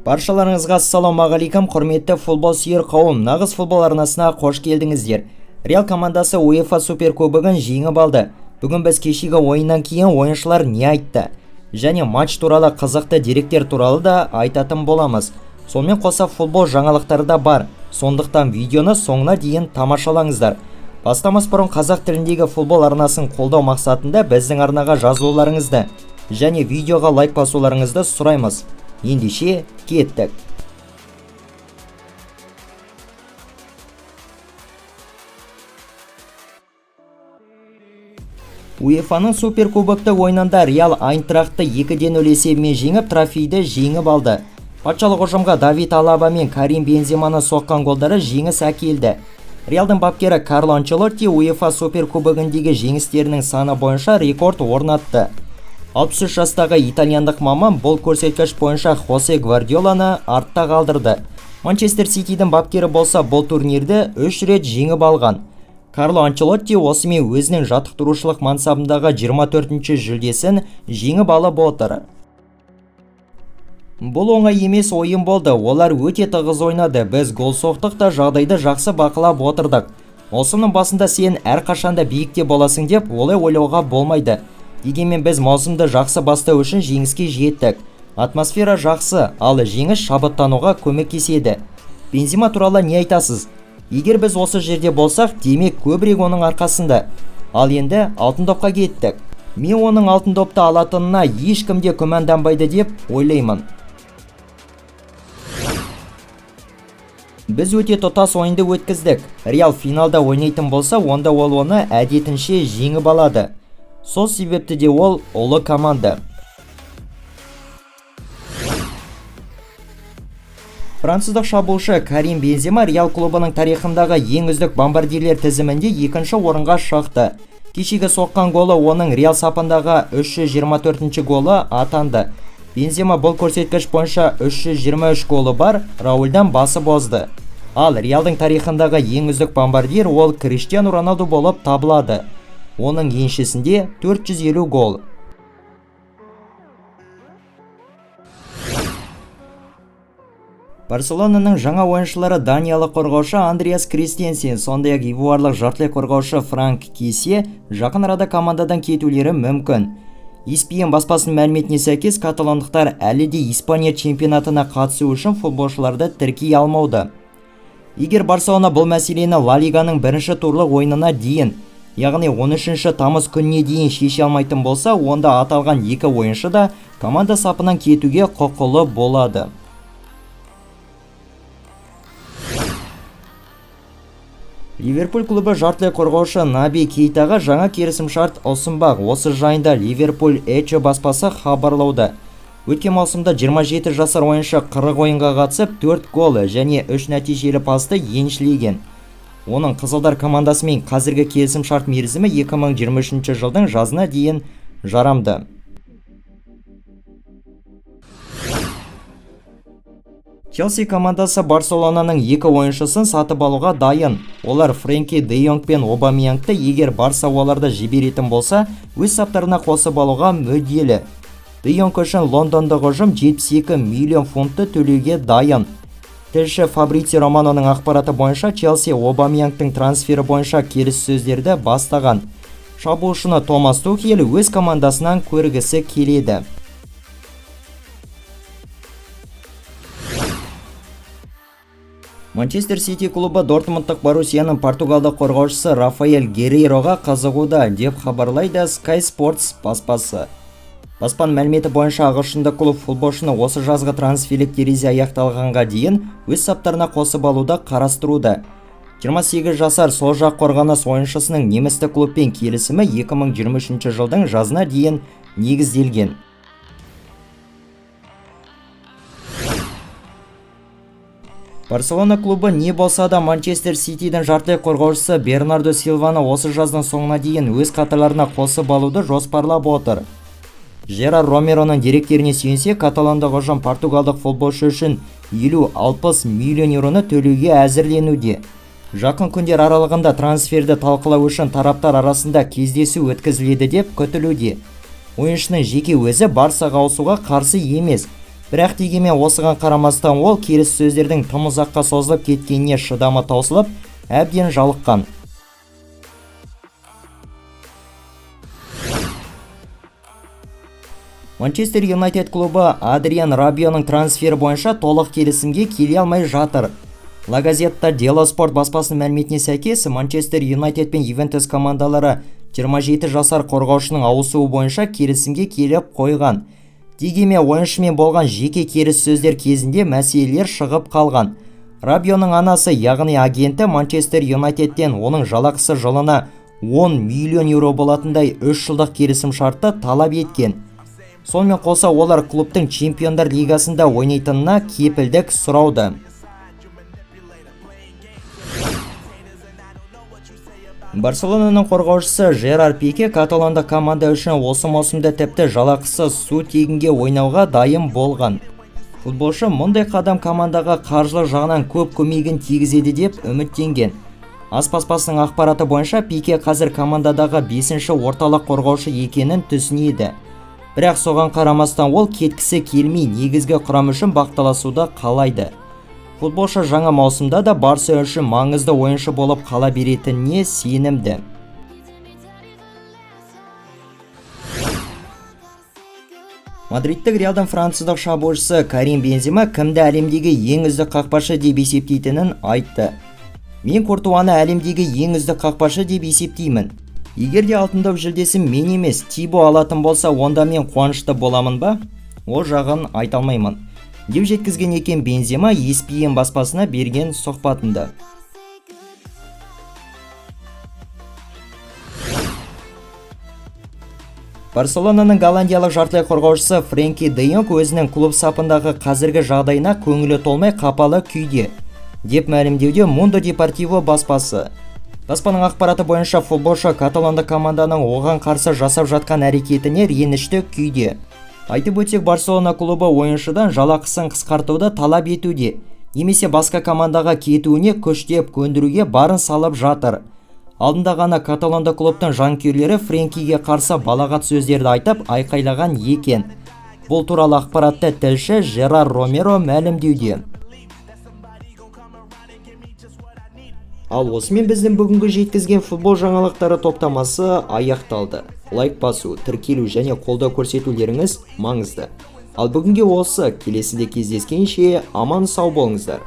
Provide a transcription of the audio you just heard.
Баршаларыңызға ассалаумағалейкум, құрметті футбол сүйер қауым. Нағыз футбол арнасына қош келдіңіздер. Реал командасы УЕФА суперкубогын жеңіп алды. Бүгін біз кешегі ойыннан кейін ойыншылар не айтты? Және матч туралы қызықты деректер туралы да айтатын боламыз. Сонымен қоса футбол жаңалықтары да бар. Сондықтан видеоны соңына дейін тамашалаңыздар. Бастамас бұрын қазақ тіліндегі футбол арнасын қолдау мақсатында біздің арнаға жазылуларыңызды және видеоға лайк басуларыңызды сұраймыз. Ендеше кеттік. УЕФАның суперкубокты ойынында Реал Айнтрахтты 2-0 есебімен жеңіп, трофейді жеңіп алды. Патшалық ұжымға Давид Алаба мен Карим Бенземаны соққан голдары жеңіс әкелді. Реалдың бапкері Карло Анчелотти УЕФА суперкубогындегі жеңістерінің саны бойынша рекорд орнатты. 63 жастағы итальяндық маман бұл көрсеткіш бойынша Хосе Гвардиоланы артта қалдырды. Манчестер Ситидің бапкері болса бұл турнирді 3 рет жеңіп алған. Карло Анчелотти осымен өзінің жаттықтырушылық мансабындағы 24-ші жүлдесін жеңіп алып отыр. Бұл оңай емес ойын болды. Олар өте тығыз ойнады. Біз гол соқтық та жағдайды жақсы бақылап отырдық. Маусымның басында сен әрқашанда биікте боласың деп олай ойлауға болмайды. Дегенмен біз маусымды жақсы бастау үшін жеңіске жеттік. Атмосфера жақсы, ал жеңіс шабыттануға көмектеседі. Бензема туралы не айтасыз? Егер біз осы жерде болсақ, демек көбірек оның арқасында. Ал енді алтын допқа кеттік. Мен оның алтын допты алатынына ешкім де күмәнданбайды деп ойлаймын. Біз өте тұтас ойынды өткіздік. Реал финалда ойнайтын болса, онда ол оны әдетінше жеңіп алады. Сол себепті де ол ұлы команда. Француздық шабуылшы Карим Бензема Реал клубының тарихындағы ең үздік бомбардирлер тізімінде екінші орынға шықты. Кешегі соққан голы оның Реал сапындағы 324-ші голы атанды. Бензема бұл көрсеткіш бойынша 323 голы бар, Раульдан басып озды. Ал Реалдың тарихындағы ең үздік бомбардир ол Криштиану Роналду болып табылады. Оның еншісінде 450 гол. Барселонаның жаңа ойыншылары Даниялық қорғаушы Андреас Кристенсен, сондай-ақ ивуарлық жартылай қорғаушы Франк Кесе жақын арада командадан кетулері мүмкін. ESPN баспасының мәліметіне сәйкес, каталондықтар әлі де Испания чемпионатына қатысу үшін футболшыларды тіркей алмауда. Егер Барселона бұл мәселені Ла Лиганың бірінші турлық ойынына дейін, яғни 13 тамыз күніне дейін шеше алмайтын болса, онда аталған екі ойыншы да команда сапынан кетуге құқылы болады. Ливерпуль клубы жартылай қорғаушы Наби Кейтаға жаңа келісімшарт ұсынбақ. Осы жайында Ливерпуль Эчо баспасы хабарлауда. Өткен маусымда 27 жасар ойыншы 40 ойынға қатысып 4 гол және 3 нәтижелі пасты еншілеген. Оның қызылдар командасымен қазіргі келісімшарт мерзімі 2023 жылдың жазына дейін жарамды. Челси командасы Барселонаның екі ойыншысын сатып алуға дайын. Олар Френки де Йонг пен Обамеянгты егер Барса оларды жіберетін болса, өз саптарына қосып алуға мүдделі. Де Йонг үшін Лондондық ұжым 72 миллион фунтты төлеуге дайын. Тілші Фабрицио Романоның ақпараты бойынша Челси Обамеянгтың трансфері бойынша келіссөздерді бастаған. Шабуылшыны Томас Тухель өз командасынан көргісі келеді. Манчестер Сити клубы Дортмундтық Боруссияның португалдық қорғаушысы Рафаэль Геррейроға қызығуда, деп хабарлайды Sky Sports баспасы. Баспаның мәліметі бойынша ағылшындық клуб футболшыны осы жазғы трансферлік терезе аяқталғанға дейін өз саптарына қосып алуды қарастыруда. 28 жасар сол жақ қорғаныс ойыншысының немістік клубпен келісімі 2023 жылдың жазына дейін негізделген. Барселона клубы не болса да Манчестер Ситидің жартылай қорғаушысы Бернардо Силваны осы жаздың соңына дейін өз қатарларына қосып алуды жоспарлап отыр. Жерар Ромероның деректеріне сүйенсе, каталондық ұжым португалдық футболшы үшін 50-60 миллион еуроны төлеуге әзірленуде. Жақын күндер аралығында трансферді талқылау үшін тараптар арасында кездесу өткізіледі деп күтілуде. Ойыншының жеке өзі Барсаға ауысуға қарсы емес. Бірақ дегенмен осыған қарамастан ол керіс сөздердің тым ұзаққа созылып кеткеніне шыдамы таусылып, әбден жалыққан. Манчестер Юнайтед клубы Адриан Рабионың трансфері бойынша толық келісімге келе алмай жатыр. La Gazzetta dello Sport баспасының мәліметіне сәйкес, Манчестер Юнайтед пен Ювентус командалары 27 жасар қорғаушының ауысуы бойынша келісімге келіп қойған. Дегенмен ойыншымен болған жеке керіс сөздер кезінде мәселелер шығып қалған. Рабионың анасы, яғни агенті, Манчестер Юнайтедтен оның жалақысы жылына 10 миллион еуро болатындай 3 жылдық келісім шартты талап еткен. Сонымен қоса олар клубтың Чемпиондар лигасында ойнайтынына кепілдік сұрауды. Барселонаның қорғаушысы Жерар Пике каталондық команда үшін осы маусымда тіпті жалақысы су тегінге ойнауға дайын болған. Футболшы мұндай қадам командаға қаржылық жағынан көп көмегін тигізеді деп үміттенген. AS баспасының ақпараты бойынша Пике қазір командадағы 5-ші орталық қорғаушы екенін түсінеді. Бірақ соған қарамастан ол кеткісі келмей негізгі құрам үшін бақталасуды қалайды. Футболшы жаңа маусымда да Барса үшін маңызды ойыншы болып қала беретініне сенімді. Мадридтік Реалдың француздық шабуылшысы Карим Бензема кімді әлемдегі ең үздік қақпашы деп есептейтінін айтты. Мен Куртуаны әлемдегі ең үздік қақпашы деп есептеймін. Егер де алтын доп жүлдесін мен емес, Тибо алатын болса, онда мен қуанышты боламын ба? Ол жағын айта алмаймын, деп жеткізген екен Бензема ESPN баспасына берген сұхбатында. Барселонаның голландиялық жартылай қорғаушысы Френки де Йонг өзінің клуб сапындағы қазіргі жағдайына көңілі толмай қапалы күйде, деп мәлімдеуде Mundo Deportivo баспасы. Баспаның ақпараты бойынша футболшы каталондық команданың оған қарсы жасап жатқан әрекетіне ренішті күйде. Айтып өтсек, Барселона клубы ойыншыдан жалақысын қысқартуды талап етуде, немесе басқа командаға кетуіне күштеп көндіруге барын салып жатыр. Алдында ғана каталондық клубтың жанкүйерлері Френкиге қарсы балағат сөздерді айтып айқайлаған екен. Бұл туралы ақпаратты тілші Жерар Ромеро мәлімдеуде. Ал осымен біздің бүгінгі жеткізген футбол жаңалықтары топтамасы аяқталды. Лайк басу, тіркелу және қолдау көрсетулеріңіз маңызды. Ал бүгінге осы, келесіде кездескенше аман сау болыңыздар.